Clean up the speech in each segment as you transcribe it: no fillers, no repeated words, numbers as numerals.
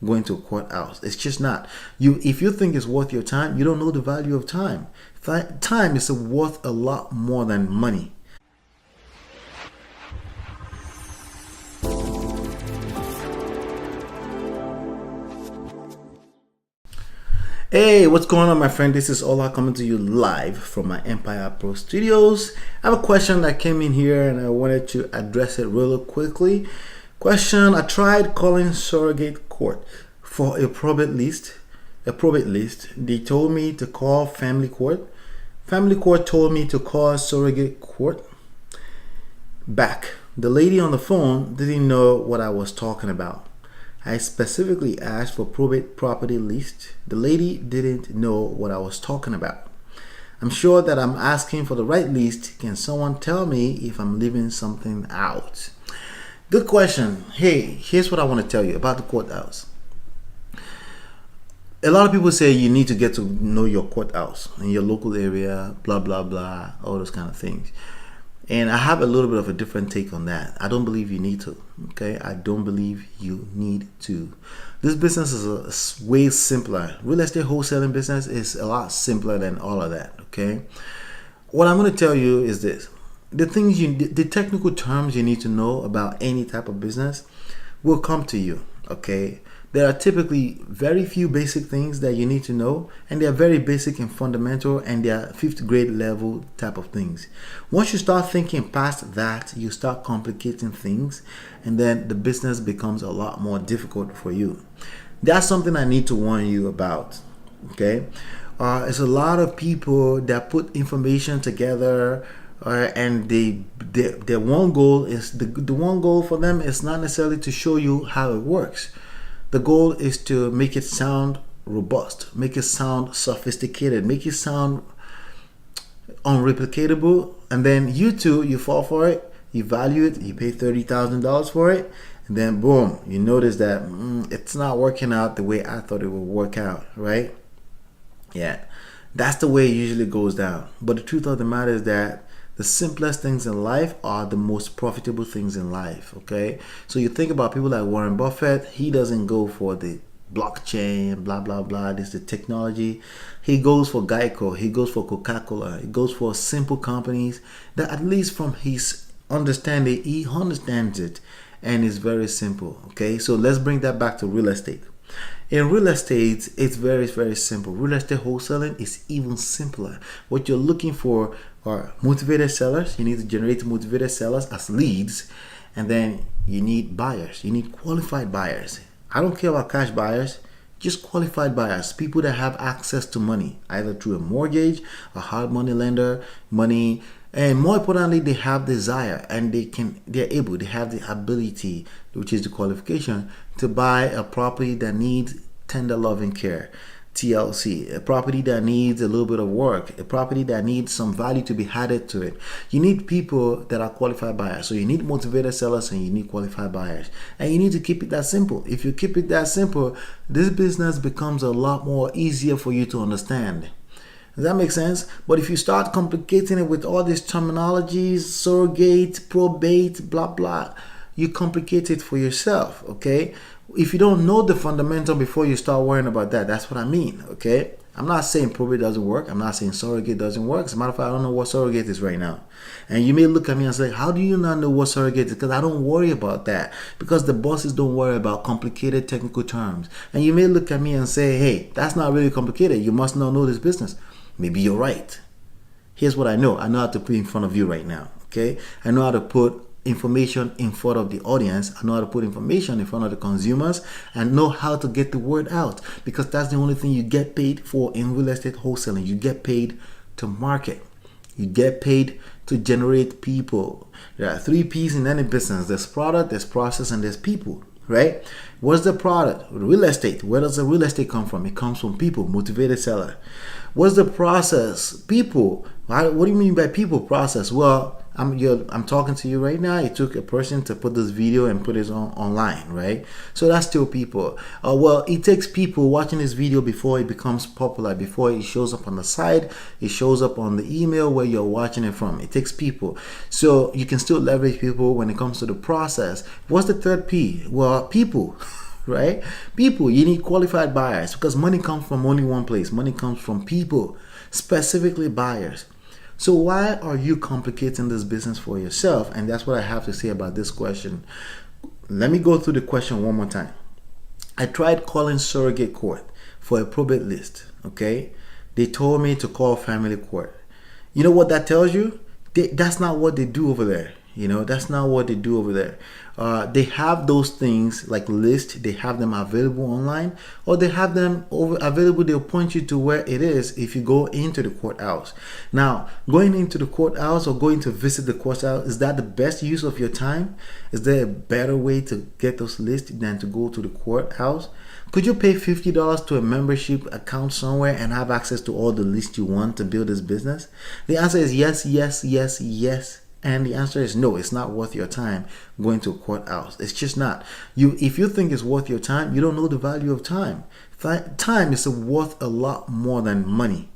going to a courthouse. It's just not. If you think it's worth your time, you don't know the value of time. Time is worth a lot more than money. Hey, what's going on, my friend? This is Ola coming to you live from my myEmpirePRO studios. I have a question that came in here and I wanted to address it really quickly. Question: I tried calling Surrogate court for a probate list. They told me to call family court. Family court told me to call Surrogate court back. The lady on the phone didn't know what I was talking about. I specifically asked for probate property list. The lady didn't know what I was talking about. I'm sure that I'm asking for the right list. Can someone tell me if I'm leaving something out? Good question. Hey, here's what I want to tell you about the courthouse. A lot of people say you need to get to know your courthouse in your local area, blah, blah, blah, all those kind of things. And I have a little bit of a different take on that. I don't believe you need to. Okay, I don't believe you need to. This business is way simpler. Real estate wholesaling business is a lot simpler than all of that. Okay, what I'm going to tell you is this: the technical terms you need to know about any type of business will come to you. Okay, there are typically very few basic things that you need to know, and they are very basic and fundamental, and they are 5th grade level type of things. Once you start thinking past that, you start complicating things, and then the business becomes a lot more difficult for you. That's something I need to warn you about. Okay, there's a lot of people that put information together, and their one goal is the one goal for them is not necessarily to show you how it works. The goal is to make it sound robust, make it sound sophisticated, make it sound unreplicatable, and then you fall for it, you value it, you pay $30,000 for it, and then boom, you notice that it's not working out the way I thought it would work out, right? Yeah, that's the way it usually goes down. But the truth of the matter is that the simplest things in life are the most profitable things in life. Okay, so you think about people like Warren Buffett. He doesn't go for the blockchain, blah blah blah. This is the technology. He goes for Geico. He goes for Coca-Cola. He goes for simple companies that, at least from his understanding, he understands it, and it's very simple. Okay, so let's bring that back to real estate. In real estate, it's very, very simple. Real estate wholesaling is even simpler. What you're looking for are motivated sellers. You need to generate motivated sellers as leads, and then you need buyers. You need qualified buyers. I don't care about cash buyers, just qualified buyers, people that have access to money, either through a mortgage, a hard money lender, money, and more importantly, they have desire, and they have the ability, which is the qualification, to buy a property that needs tender loving care, TLC, a property that needs a little bit of work, a property that needs some value to be added to it. You need people that are qualified buyers. So you need motivated sellers and you need qualified buyers. And you need to keep it that simple. If you keep it that simple, this business becomes a lot more easier for you to understand. Does that make sense? But if you start complicating it with all these terminologies, surrogate, probate, blah, blah, you complicate it for yourself, okay? If you don't know the fundamental before you start worrying about that, that's what I mean, okay? I'm not saying probate doesn't work. I'm not saying surrogate doesn't work. As a matter of fact, I don't know what surrogate is right now. And you may look at me and say, how do you not know what surrogate is? Because I don't worry about that. Because the bosses don't worry about complicated technical terms. And you may look at me and say, hey, that's not really complicated. You must not know this business. Maybe you're right. Here's what I know. I know how to put in front of you right now, okay? I know how to put information in front of the audience. I know how to put information in front of the consumers, and know how to get the word out, because that's the only thing you get paid for in real estate wholesaling. You get paid to market. You get paid to generate people. There are 3 P's in any business. There's product, there's process, and there's people, right? What's the product? Real estate. Where does the real estate come from? It comes from people, motivated seller. What's the process? People. What do you mean by people process? Well, I'm talking to you right now. It took a person to put this video and put it online, right? So that's still people. Well, it takes people watching this video before it becomes popular, before it shows up on the site, it shows up on the email where you're watching it from. It takes people. So you can still leverage people when it comes to the process. What's the 3rd P? Well, people. right? People, you need qualified buyers because money comes from only one place. Money comes from people, specifically buyers. So why are you complicating this business for yourself? And that's what I have to say about this question. Let me go through the question one more time. I tried calling Surrogate Court for a probate list, okay? They told me to call family court. You know what that tells you? That's not what they do over there. That's not what they do over there. They have those things like list. They have them available online, or they have them available. They'll point you to where it is if you go into the courthouse. Now, going into the courthouse or going to visit the courthouse, is that the best use of your time? Is there a better way to get those lists than to go to the courthouse? Could you pay $50 to a membership account somewhere and have access to all the lists you want to build this business? The answer is yes, yes, yes, yes. And the answer is no, it's not worth your time going to a courthouse. It's just not. If you think it's worth your time, you don't know the value of time. Time is worth a lot more than money.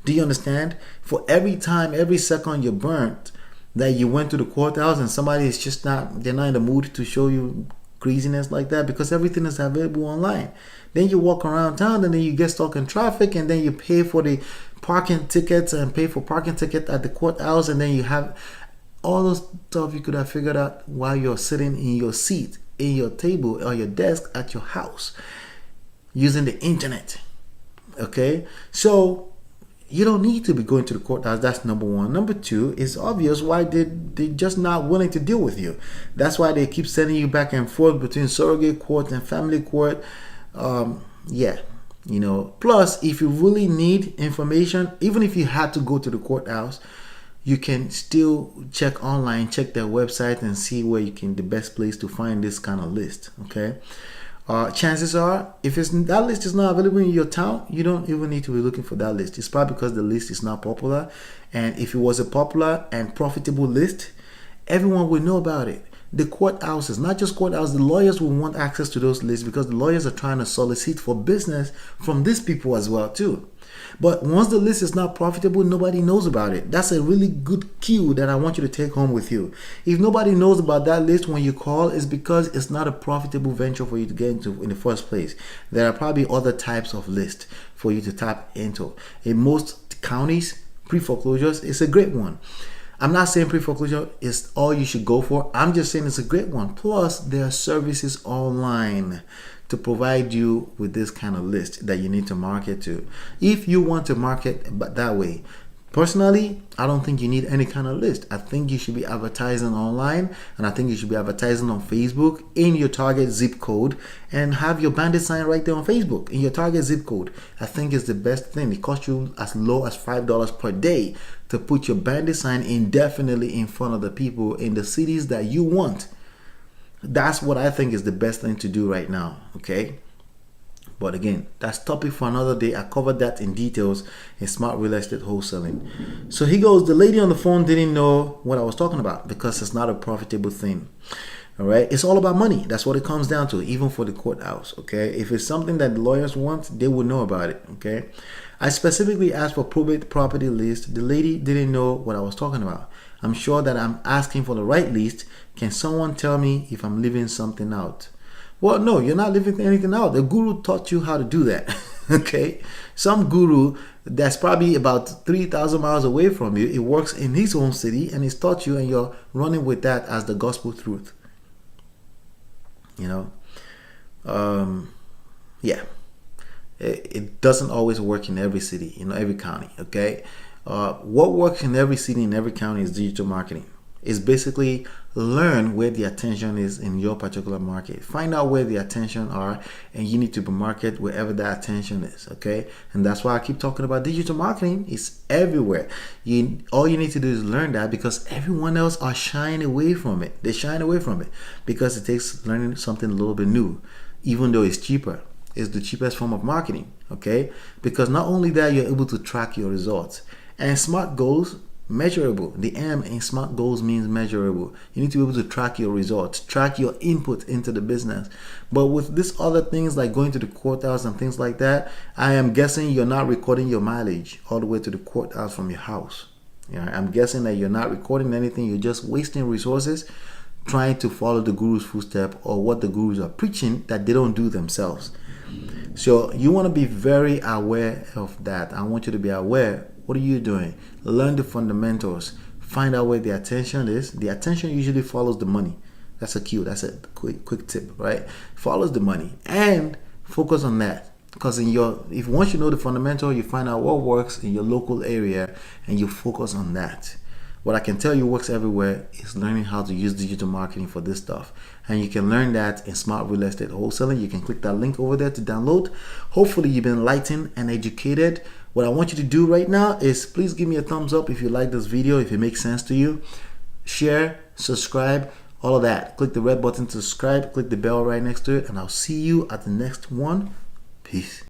Do you understand? For every time, every second you burnt that you went to the courthouse and somebody is just they're not in the mood to show you craziness like that because everything is available online. Then you walk around town and then you get stuck in traffic and then you pay for the parking tickets and pay for parking ticket at the courthouse, and then you have all those stuff you could have figured out while you're sitting in your seat, in your table, or your desk at your house using the internet. Okay? So you don't need to be going to the courthouse. That's number one. Number two, it's obvious why they're just not willing to deal with you. That's why they keep sending you back and forth between surrogate court and family court. Plus, if you really need information, even if you had to go to the courthouse, you can still check online, check their website and see where the best place to find this kind of list. Okay. Chances are, if that list is not available in your town, you don't even need to be looking for that list. It's probably because the list is not popular. And if it was a popular and profitable list, everyone would know about it. The courthouses, not just courthouses, the lawyers will want access to those lists because the lawyers are trying to solicit for business from these people as well too. But once the list is not profitable, nobody knows about it. That's a really good cue that I want you to take home with you. If nobody knows about that list when you call, it's because it's not a profitable venture for you to get into in the first place. There are probably other types of lists for you to tap into. In most counties, pre-foreclosures is a great one. I'm not saying pre-foreclosure is all you should go for. I'm just saying it's a great one. Plus, there are services online to provide you with this kind of list that you need to market to. If you want to market that way, personally, I don't think you need any kind of list. I think you should be advertising online, and I think you should be advertising on Facebook in your target zip code and have your bandit sign right there on Facebook in your target zip code. I think it's the best thing. It costs you as low as $5 per day to put your bandit sign indefinitely in front of the people in the cities that you want. That's what I think is the best thing to do right now, okay? But again, that's topic for another day. I covered that in details in Smart Real Estate Wholesaling. So he goes, the lady on the phone didn't know what I was talking about because it's not a profitable thing. All right, it's all about money. That's what it comes down to, even for the courthouse, okay? If it's something that the lawyers want, they will know about it, okay? I specifically asked for probate property list. The lady didn't know what I was talking about. I'm sure that I'm asking for the right list. Can someone tell me if I'm leaving something out? Well, no, you're not leaving anything out. The guru taught you how to do that, okay? Some guru that's probably about 3,000 miles away from you, it works in his own city and he's taught you and you're running with that as the gospel truth. It doesn't always work in every city, every county, okay? What works in every city, in every county is digital marketing. It's basically learn where the attention is in your particular market. Find out where the attention are, and you need to market wherever that attention is, okay? And that's why I keep talking about digital marketing. It's everywhere. All you need to do is learn that because everyone else are shying away from it. They shine away from it because it takes learning something a little bit new, even though it's cheaper. It's the cheapest form of marketing, okay? Because not only that, you're able to track your results. And SMART goals, measurable. The M in SMART goals means measurable. You need to be able to track your results, track your input into the business. But with this other things like going to the courthouse and things like that, I am guessing you're not recording your mileage all the way to the courthouse from your house. I'm guessing that you're not recording anything. You're just wasting resources trying to follow the guru's footstep or what the gurus are preaching that they don't do themselves. So you want to be very aware of that. I want you to be aware. What are you doing? Learn the fundamentals. Find out where the attention is. The attention usually follows the money. That's a cue. That's a quick tip, right? Follows the money and focus on that. Because if once you know the fundamental, you find out what works in your local area and you focus on that. What I can tell you works everywhere is learning how to use digital marketing for this stuff. And you can learn that in Smart Real Estate Wholesaling. You can click that link over there to download. Hopefully you've been enlightened and educated. What I want you to do right now is please give me a thumbs up if you like this video, if it makes sense to you. Share, subscribe, all of that. Click the red button to subscribe, click the bell right next to it, and I'll see you at the next one. Peace.